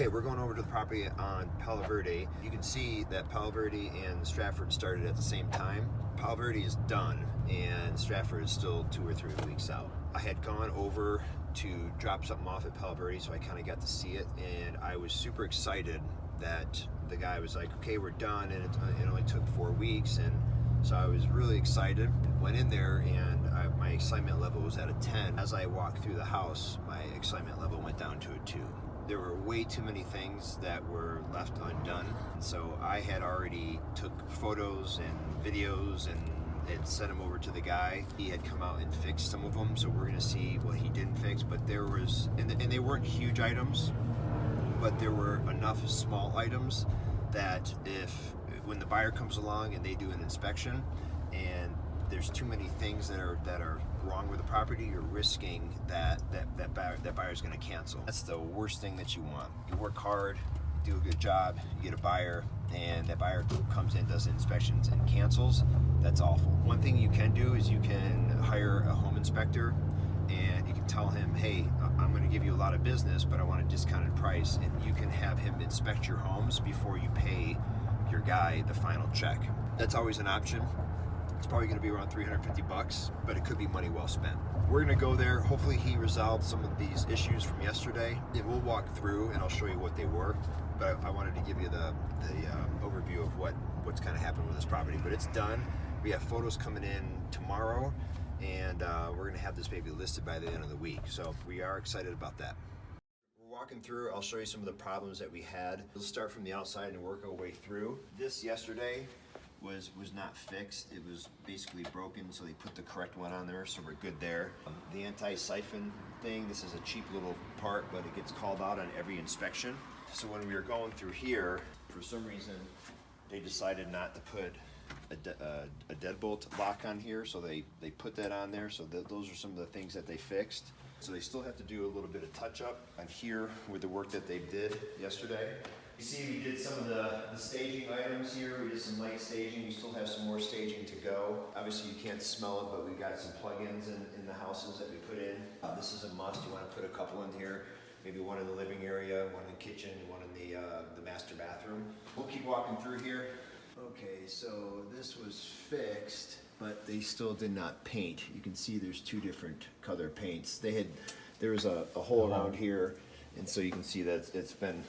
Okay, we're going over to the property on Palo Verde. You can see that Palo Verde and Stratford started at the same time. Palo Verde is done and Stratford is still 2 or 3 weeks out. I had gone over to drop something off at Palo Verde, so I kind of got to see it, and I was super excited that the guy was like, okay, we're done, and it only took 4 weeks, and so I was really excited. Went in there and my excitement level was at a 10. As I walked through the house, my excitement level went down to a 2. There were way too many things that were left undone. And so I had already took photos and videos and sent them over to the guy. He had come out and fixed some of them, so we're gonna see what he didn't fix. But there was, and they weren't huge items, but there were enough small items that when the buyer comes along and they do an inspection and there's too many things that are wrong with the property, you're risking that buyer's going to cancel. That's the worst thing that you want. You work hard, do a good job, you get a buyer, and that buyer comes in, does inspections, and cancels. That's awful. One thing you can do is you can hire a home inspector, and you can tell him, hey, I'm going to give you a lot of business, but I want a discounted price, and you can have him inspect your homes before you pay your guy the final check. That's always an option. It's probably going to be around $350, but it could be money well spent. We're going to go there. Hopefully he resolved some of these issues from yesterday, and we'll walk through and I'll show you what they were. But I wanted to give you the overview of what's kind of happened with this property. But it's done. We have photos coming in tomorrow, and we're going to have this baby listed by the end of the week. So we are excited about that. We're walking through. I'll show you some of the problems that we had. We'll start from the outside and work our way through. This yesterday was not fixed. It was basically broken, so they put the correct one on there, so we're good there. The anti-siphon thing, this is a cheap little part, but it gets called out on every inspection. So when we were going through here, for some reason, they decided not to put a deadbolt lock on here, so they put that on there. So those are some of the things that they fixed. So they still have to do a little bit of touch up on here with the work that they did yesterday. You see, we did some of the staging items here. We did some light staging. We still have some more staging to go. Obviously, you can't smell it, but we got some plugins in the houses that we put in. This is a must. You want to put a couple in here. Maybe one in the living area, one in the kitchen, one in the master bathroom. We'll keep walking through here. Okay, so this was fixed, but they still did not paint. You can see there's 2 different color paints. There was a hole around here. And so you can see that it's been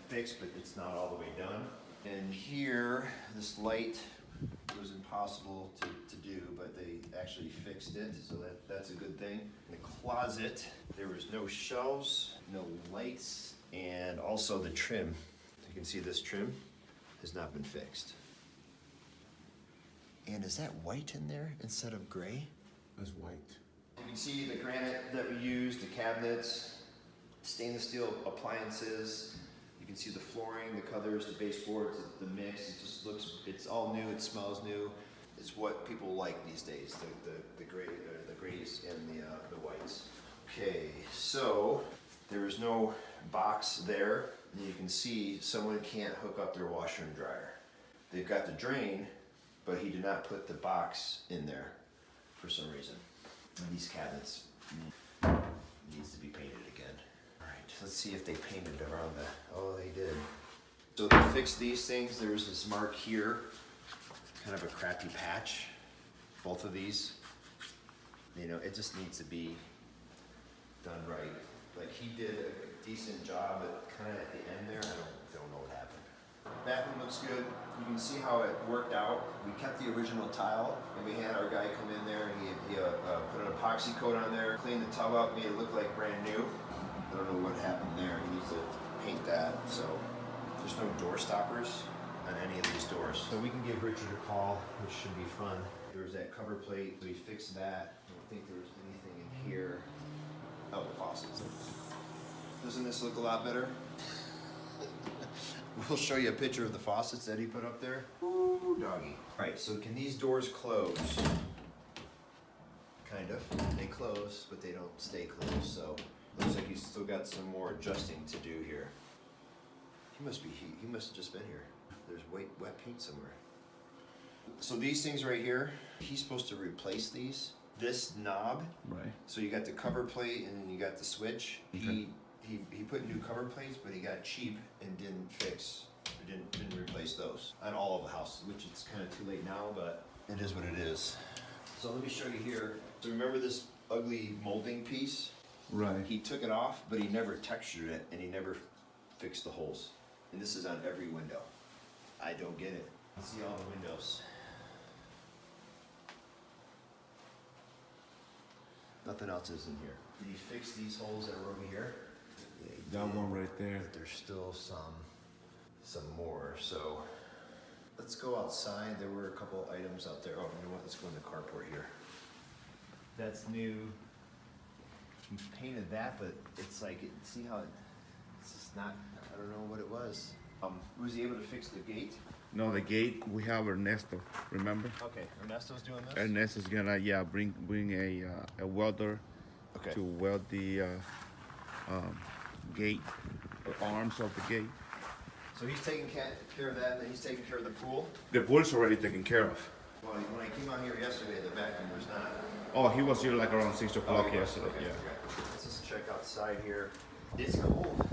fixed, but it's not all the way done. And here, this light was impossible to do, but they actually fixed it, so that's a good thing. In the closet, there was no shelves, no lights, and also the trim. You can see this trim has not been fixed. And is that white in there instead of gray? That's white. You can see the granite that we used, the cabinets, stainless steel appliances. You can see the flooring, the colors, the baseboards, the mix. It just looks, it's all new, it smells new. It's what people like these days, the grays and the whites. Okay, so there is no box there. And you can see someone can't hook up their washer and dryer. They've got the drain, but he did not put the box in there for some reason. And these cabinets needs to be painted again. Let's see if they painted around the, oh, they did. So they fixed these things. There was this mark here, kind of a crappy patch. Both of these, you know, it just needs to be done right. Like he did a decent job, but kind of at the end there, I don't know what happened. Bathroom looks good. You can see how it worked out. We kept the original tile, and we had our guy come in there and he put an epoxy coat on there, cleaned the tub up, made it look like brand new. I don't know what happened there. He needs to paint that. So there's no door stoppers on any of these doors. So we can give Richard a call, which should be fun. There's that cover plate. So we fixed that. I don't think there was anything in here. Oh, the faucets. Doesn't this look a lot better? We'll show you a picture of the faucets that he put up there. Ooh, doggy. All right, so can these doors close? Kind of. They close, but they don't stay closed. So looks like he's still got some more adjusting to do here. He must have just been here. There's wet paint somewhere. So these things right here, he's supposed to replace these. This knob, right? So you got the cover plate and then you got the switch. Okay. he put new cover plates, but he got cheap and didn't replace those on all of the houses, which it's kind of too late now, but it is what it is. So let me show you here. So remember this ugly molding piece? Right. He took it off, but he never textured it, and he never fixed the holes. And this is on every window. I don't get it. See all the windows. Nothing else is in here. Did he fix these holes that are over here? Yeah, That one right there. but there's still some more. So let's go outside. There were a couple items out there. Oh, you know what? Let's go in the carport here. That's new. He painted that, but it's like, see how it's just not, I don't know what it was. Was he able to fix the gate? No, the gate, we have Ernesto, remember? Okay, Ernesto's doing this? Ernesto's gonna, bring a welder Okay. to weld the gate, the arms of the gate. So he's taking care of that, and then he's taking care of the pool? The pool's already taken care of. Well, when I came out here yesterday, the vacuum was not. Oh, he was here like around 6 o'clock he was? yesterday, Okay, yeah. okay. Let's just check outside here. It's cold.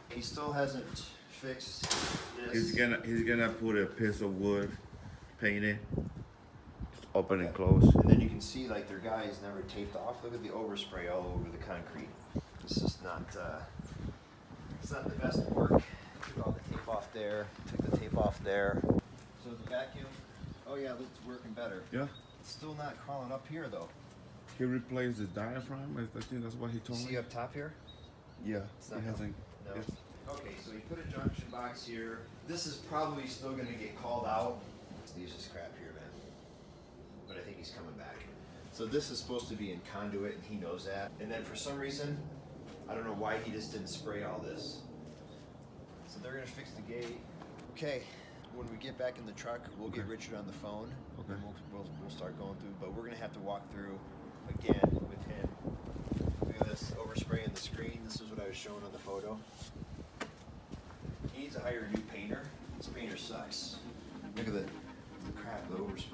He still hasn't fixed this. He's gonna put a piece of wood, paint it, just open and close. And then you can see like their guys never taped off. Look at the overspray all over the concrete. This is not, it's not the best work. Took all the tape off there, took the tape off there. So the vacuum, oh yeah, it's working better. Yeah. It's still not crawling up here though. He replaced the diaphragm. I think that's what he told me. See up top here? Yeah. It's not He hasn't. No. Yes. Okay, so you put a junction box here. This is probably still gonna get called out. Leaves his crap here, man. But I think he's coming back. So this is supposed to be in conduit, and he knows that. And then for some reason, I don't know why he just didn't spray all this. So they're gonna fix the gate. Okay, when we get back in the truck, we'll get Richard on the phone. Okay. And we'll start going through, but we're gonna have to walk through again with him. Look at this overspray in the screen. This is what I was showing on the photo. He needs to hire a new painter. This painter sucks. Look at the crap, the overspray.